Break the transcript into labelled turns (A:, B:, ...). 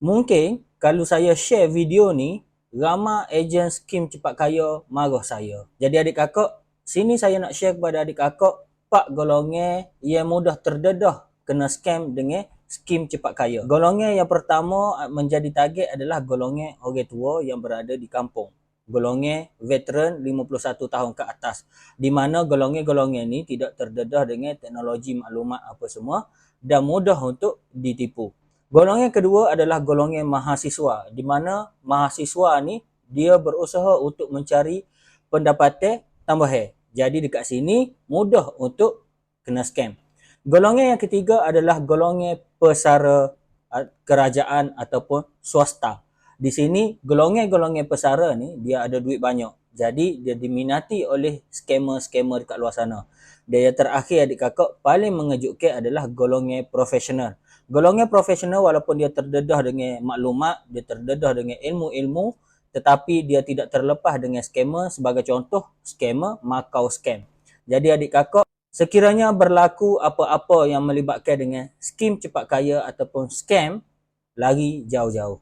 A: Mungkin kalau saya share video ni, ramai ejen skim cepat kaya marah saya. Jadi adik kakak, sini saya nak share kepada adik kakak 4 golongan yang mudah terdedah kena scam dengan skim cepat kaya. Golongan yang pertama menjadi target adalah golongan orang tua yang berada di kampung. Golongan veteran 51 tahun ke atas, di mana golongan-golongan ni tidak terdedah dengan teknologi maklumat apa semua dan mudah untuk ditipu. Golongan kedua adalah golongan mahasiswa, di mana mahasiswa ni dia berusaha untuk mencari pendapatan tambahan. Jadi dekat sini mudah untuk kena scam. Golongan yang ketiga adalah golongan pesara kerajaan ataupun swasta. Di sini golongan-golongan pesara ni dia ada duit banyak. Jadi dia diminati oleh scammer-scammer dekat luar sana. Dan yang terakhir adik kakak paling mengejutkan adalah golongan profesional. Golongan profesional walaupun dia terdedah dengan maklumat, dia terdedah dengan ilmu-ilmu, tetapi dia tidak terlepas dengan scammer. Sebagai contoh, scammer Macau Scam. Jadi adik kakak, sekiranya berlaku apa-apa yang melibatkan dengan skim cepat kaya ataupun scam, lari jauh-jauh.